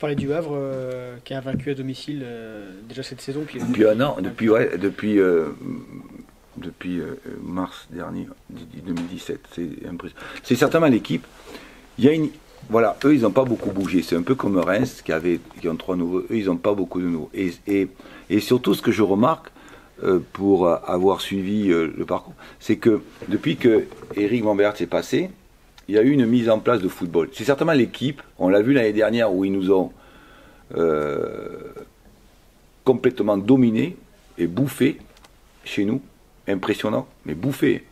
parlais du Havre qui a vaincu à domicile déjà cette saison. Depuis un an, depuis mars dernier, 2017. C'est impressionnant. C'est certainement l'équipe. Voilà, eux, ils n'ont pas beaucoup bougé. C'est un peu comme Reims qui ont 3 nouveaux. Eux, ils n'ont pas beaucoup de nouveaux. Et surtout, ce que je remarque, pour avoir suivi le parcours, c'est que depuis que Eric Van Beert s'est passé, il y a eu une mise en place de football. C'est certainement l'équipe, on l'a vu l'année dernière où ils nous ont complètement dominés et bouffés chez nous. Impressionnant, mais bouffés.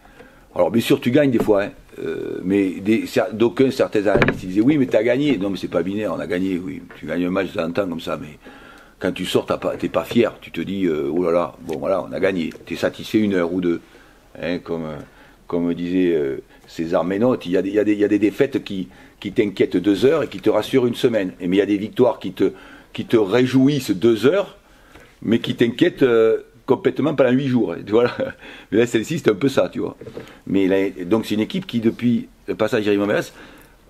Alors bien sûr tu gagnes des fois, hein, mais d'aucuns, certains analystes ils disaient oui mais tu as gagné. Non mais c'est pas binaire, on a gagné, oui. Tu gagnes un match de temps en temps comme ça, mais quand tu sors, t'es pas fier, tu te dis oh là là, bon voilà, on a gagné. Tu es satisfait 1 heure ou 2. Hein, comme disait César Ménotte, il y a des défaites qui t'inquiètent 2 heures et qui te rassurent 1 semaine. Mais il y a des victoires qui te réjouissent 2 heures, mais qui t'inquiètent complètement pendant 8 jours. Voilà. Mais là, celle-ci, c'est un peu ça, tu vois. Mais là, donc c'est une équipe qui, depuis le passage d'Éric Van Beert,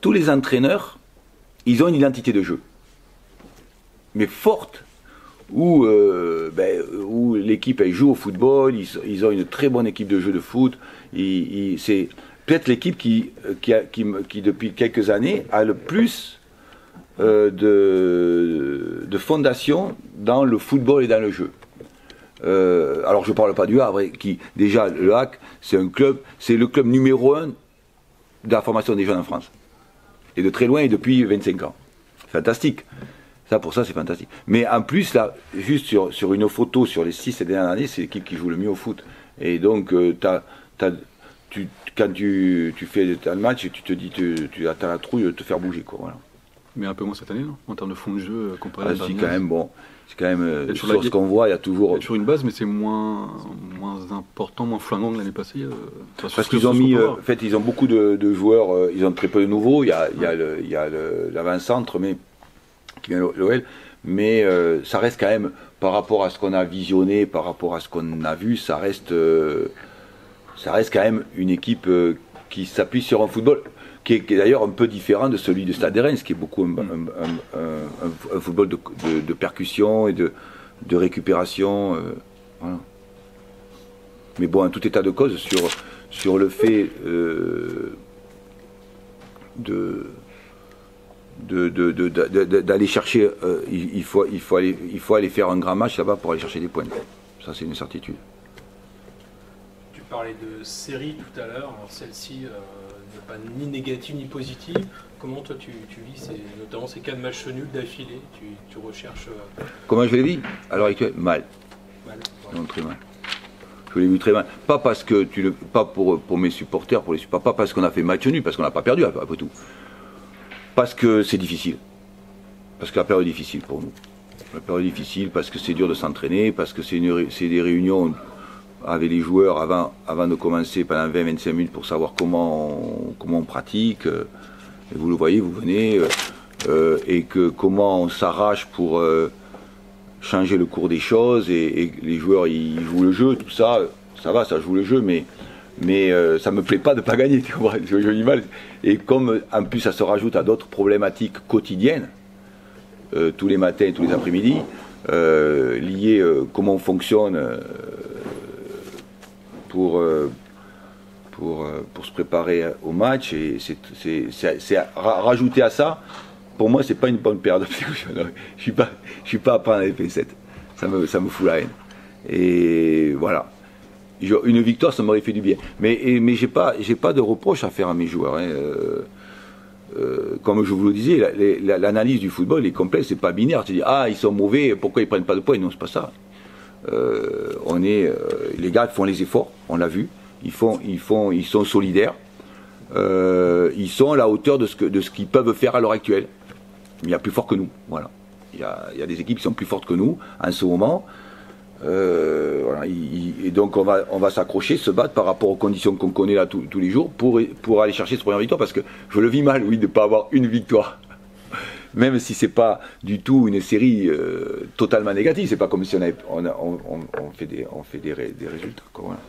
tous les entraîneurs, ils ont une identité de jeu. Mais forte, où l'équipe elle joue au football, ils ont une très bonne équipe de jeu de foot. C'est peut-être l'équipe qui, depuis quelques années, a le plus de fondation dans le football et dans le jeu. Alors je ne parle pas du Havre, qui déjà le HAC, c'est le club numéro 1 de la formation des jeunes en France. Et de très loin et depuis 25 ans. Fantastique. Pour ça, c'est fantastique. Mais en plus, là, juste sur une photo sur les 6 dernières années, c'est l'équipe qui joue le mieux au foot. Et donc, quand tu fais le match, tu te dis, tu as la trouille de te faire bouger, quoi. Voilà. Mais un peu moins cette année, non? En termes de fond de jeu comparé à la dernière. Quand même, bon. C'est quand même, sur ce qu'on voit, il y a toujours... Il y a toujours une base, mais c'est moins important, moins flagrant que l'année passée. Parce qu'ils ont mis... en fait, ils ont beaucoup de joueurs, ils ont très peu de nouveaux. Il y a l'avant-centre, mais qui vient l'OL. Mais ça reste quand même, par rapport à ce qu'on a visionné, par rapport à ce qu'on a vu, ça reste quand même une équipe qui s'appuie sur un football qui est d'ailleurs un peu différent de celui de Stade de Reims, qui est beaucoup un football de percussion et de récupération. Voilà. Mais bon, en tout état de cause, sur le fait d'aller chercher, il faut aller faire un grand match là-bas pour aller chercher des points. Ça, c'est une certitude. Tu parlais de série tout à l'heure, alors celle-ci n'est pas ni négative ni positive. Comment toi tu vis notamment ces 4 matchs nuls d'affilée, tu recherches... Comment je l'ai vu à l'heure actuelle? Mal. Non, très mal. Je l'ai vu très mal. Pas parce que pas pour mes supporters, pas parce qu'on a fait match nul, parce qu'on n'a pas perdu après tout. Parce que c'est difficile. Parce que la période est difficile pour nous. La période est difficile parce que c'est dur de s'entraîner, parce que c'est des réunions avec les joueurs avant de commencer pendant 20-25 minutes pour savoir comment on pratique. Et vous le voyez, vous venez, et comment on s'arrache pour changer le cours des choses, et les joueurs ils jouent le jeu, tout ça, ça va, ça joue le jeu, mais ça me plaît pas de pas gagner, tu vois, je dis mal. Et comme en plus ça se rajoute à d'autres problématiques quotidiennes, tous les matins, tous les après-midi, liées comment on fonctionne pour se préparer au match, et c'est rajouter à ça. Pour moi, c'est pas une bonne période. Je suis pas à prendre les P7. Ça me fout la haine. Et voilà. Une victoire, ça m'aurait fait du bien. Mais j'ai pas de reproche à faire à mes joueurs. Hein. Comme je vous le disais, l'analyse du football est complète. C'est pas binaire. Tu dis ils sont mauvais, pourquoi ils prennent pas de points? Non, c'est pas ça. Les gars font les efforts. On l'a vu. Ils sont solidaires. Ils sont à la hauteur de ce qu'ils peuvent faire à l'heure actuelle. Mais il y a plus fort que nous, voilà. Il y a des équipes qui sont plus fortes que nous en ce moment. Voilà, et donc on va s'accrocher, se battre par rapport aux conditions qu'on connaît là tous les jours pour aller chercher cette première victoire, parce que je le vis mal, oui, de ne pas avoir une victoire. Même si c'est pas du tout une série totalement négative, c'est pas comme si on fait des résultats, quoi, voilà.